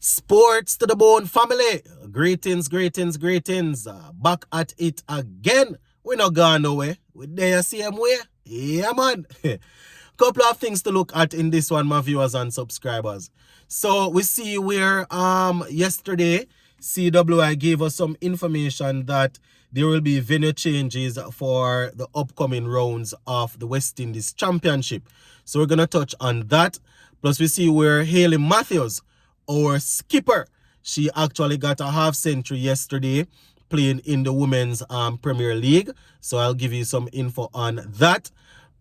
Sports to the bone family. Greetings, greetings, greetings. Back at it again. We're not gone nowhere. We're there same way. Yeah, man. Couple of things to look at in this one, my viewers and subscribers. So we see where yesterday CWI gave us some information that there will be venue changes for the upcoming rounds of the West Indies Championship. So we're gonna touch on that. Plus we see where Hayley Matthews, our skipper, she actually got a half century yesterday playing in the Women's Premier League. So I'll give you some info on that.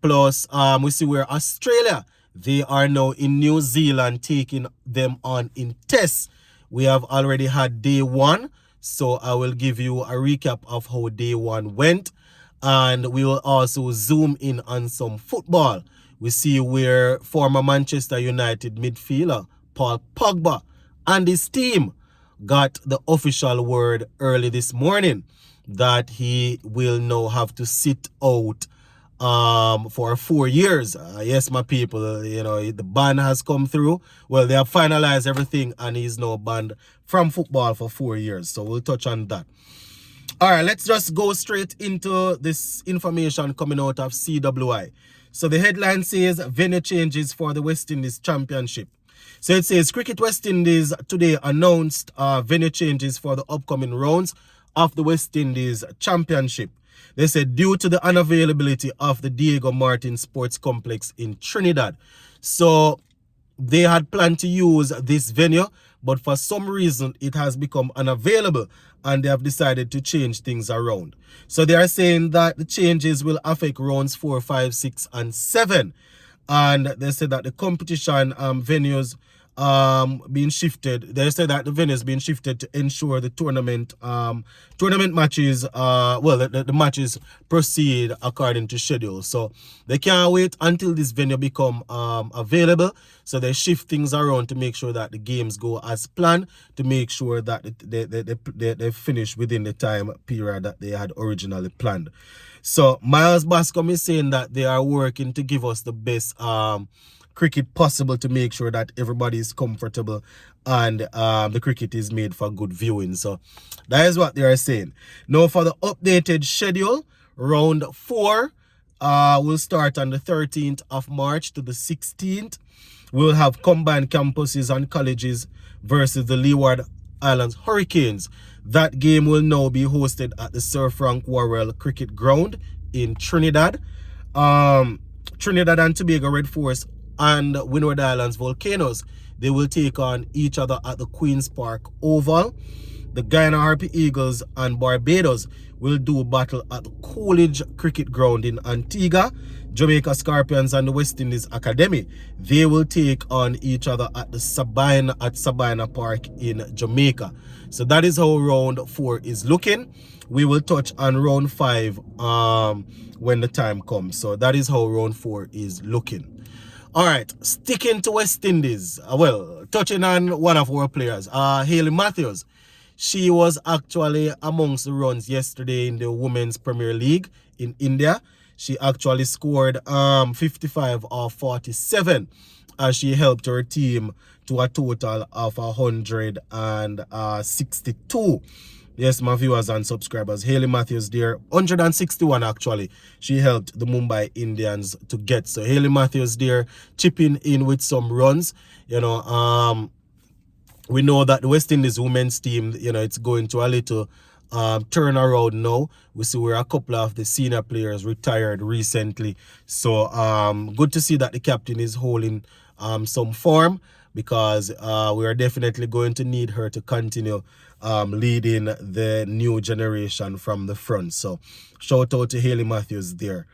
Plus, we see where Australia, they are now in New Zealand taking them on in tests. We have already had day one, so I will give you a recap of how day one went. And we will also zoom in on some football. We see where former Manchester United midfielder Paul Pogba and his team got the official word early this morning that he will now have to sit out for 4 years. Yes, my people, you know, the ban has come through. Well, they have finalized everything and he's now banned from football for 4 years. So we'll touch on that. All right, let's just go straight into this information coming out of CWI. So the headline says venue changes for the West Indies Championship. So it says Cricket West Indies today announced venue changes for the upcoming rounds of the West Indies Championship. They said due to the unavailability of the Diego Martin Sports Complex in Trinidad. So they had planned to use this venue, but for some reason it has become unavailable and they have decided to change things around. So they are saying that the changes will affect rounds 4, 5, 6, and 7. And they said that the competition venues being shifted. They said that the venues being shifted to ensure the tournament matches the matches proceed according to schedule. So they can't wait until this venue become available. So they shift things around to make sure that the games go as planned, to make sure that they finish within the time period that they had originally planned. So Miles Bascom is saying that they are working to give us the best cricket possible to make sure that everybody is comfortable and the cricket is made for good viewing. So that is what they are saying. Now for the updated schedule, round 4 will start on the 13th of March to the 16th. We'll have combined campuses and colleges versus the Leeward Islands Hurricanes. That game will now be hosted at the Sir Frank Worrell Cricket Ground in Trinidad. Trinidad and Tobago Red Force and Windward Islands Volcanoes, they will take on each other at the Queen's Park Oval. The Guyana Harpy Eagles and Barbados will do battle at the Coolidge Cricket Ground in Antigua. Jamaica Scorpions and the West Indies Academy, they will take on each other at the Sabina Park in Jamaica. So that is how round 4 is looking. We will touch on round 5 when the time comes. So that is how round 4 is looking. All right, sticking to West Indies. Touching on one of our players, Hayley Matthews. She was actually amongst the runs yesterday in the Women's Premier League in India. She actually scored 55 of 47 as she helped her team to a total of 162. Yes, my viewers and subscribers, Hayley Matthews there, 161 actually. She helped the Mumbai Indians to get. So Hayley Matthews there chipping in with some runs. You know, we know that the West Indies women's team, you know, it's going to a little turnaround now. We see where a couple of the senior players retired recently. So good to see that the captain is holding some form, because we are definitely going to need her to continue leading the new generation from the front. So shout out to Hayley Matthews there.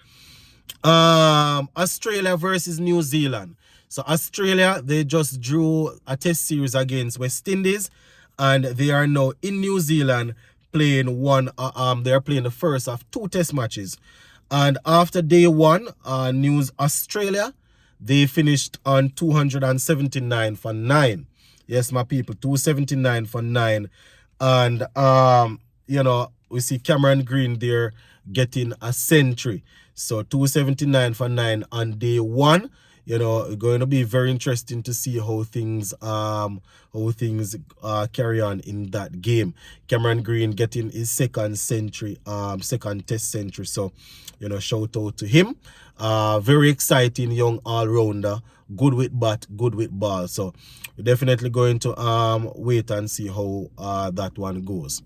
Australia versus New Zealand. So Australia, they just drew a test series against West Indies, and they are now in New Zealand playing they are playing the first of 2 test matches. And after day 1, Australia, they finished on 279 for 9. Yes, my people, 279 for 9. And you know, we see Cameron Green there getting a century. So 279 for 9 on day 1. going to be very interesting to see how things carry on in that game. Cameron Green getting his second test century. So, shout out to him. Very exciting young all-rounder. Good with bat, good with ball. So we're definitely going to wait and see how that one goes.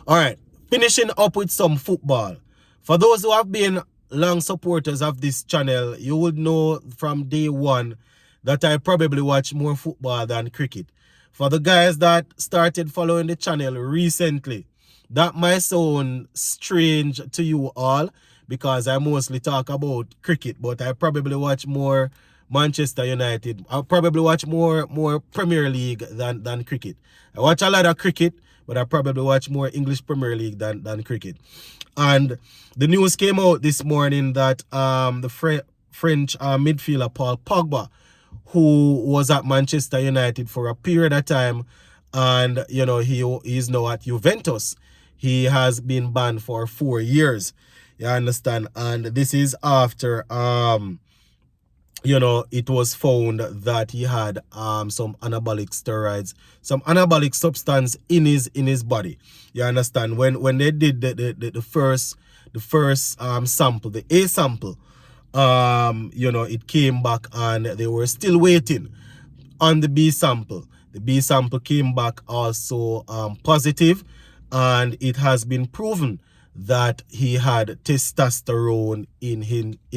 All right, finishing up with some football. For those who have been long supporters of this channel, you would know from day one that I probably watch more football than cricket. For the guys that started following the channel recently, that might sound strange to you all because I mostly talk about cricket, but I probably watch more Manchester United. I probably watch more Premier League than cricket. I watch a lot of cricket, but I probably watch more English Premier League than cricket. And the news came out this morning that the French midfielder Paul Pogba, who was at Manchester United for a period of time, and he is now at Juventus. He has been banned for 4 years. You understand? And this is after it was found that he had some anabolic steroids, some anabolic substance in his body. You understand? When they did the first sample, the A sample, it came back and they were still waiting on the B sample. The B sample came back also positive, and it has been proven that he had testosterone in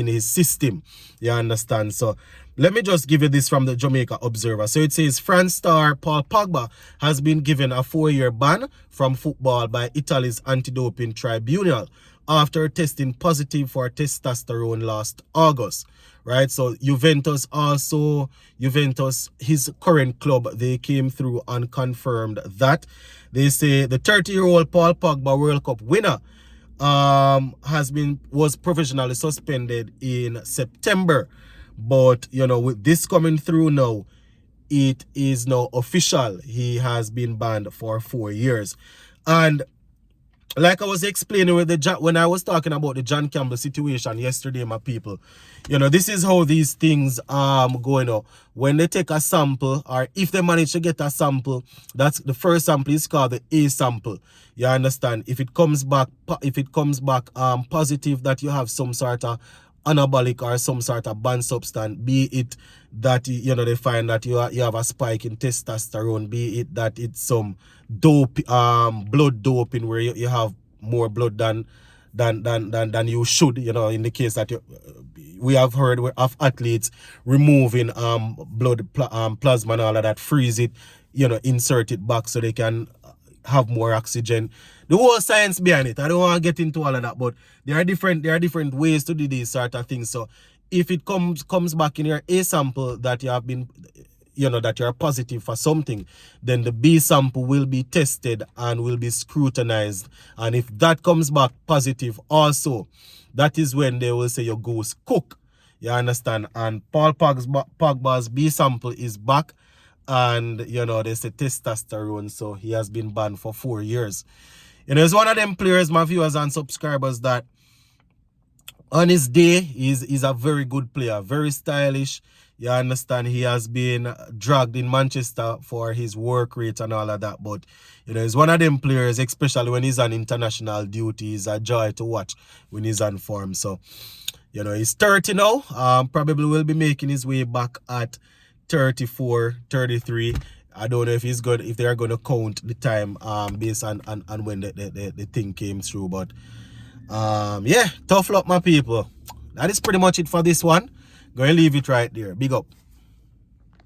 his system. You understand? So let me just give you this from the Jamaica Observer. So it says France star Paul Pogba has been given a 4-year ban from football by Italy's anti-doping tribunal after testing positive for testosterone last August. Right? So Juventus, his current club, they came through and confirmed that. They say the 30-year-old Paul Pogba World Cup winner was provisionally suspended in September, but with this coming through now, it is now official. He has been banned for 4 years. And like I was explaining when I was talking about the John Campbell situation yesterday, my people, this is how these things going on. When they take a sample, or if they manage to get a sample, that's the first sample is called the A sample. You understand? If it comes back positive that you have some sort of anabolic or some sort of banned substance, be it that they find that you have a spike in testosterone, be it that it's some blood doping where you have more blood than you should, in the case that we have heard of athletes removing blood plasma and all of that, freeze it, insert it back so they can have more oxygen. The whole science behind it, I don't want to get into all of that, but there are different ways to do these sort of things. So if it comes back in your A sample that you have been, that you're positive for something, then the B sample will be tested and will be scrutinized. And if that comes back positive also, that is when they will say your goose cook. You understand? And Paul Pogba's B sample is back, and they say testosterone, so he has been banned for 4 years. He's one of them players, my viewers and subscribers, that on his day he's a very good player, very stylish. You understand? He has been dragged in Manchester for his work rate and all of that, but he's one of them players, especially when he's on international duty. He's a joy to watch when he's on form. So he's 30 now. Probably will be making his way back at 34, 33. I don't know if they are going to count the time based on when the thing came through. But yeah, tough luck, my people. That is pretty much it for this one. Going to leave it right there. Big up.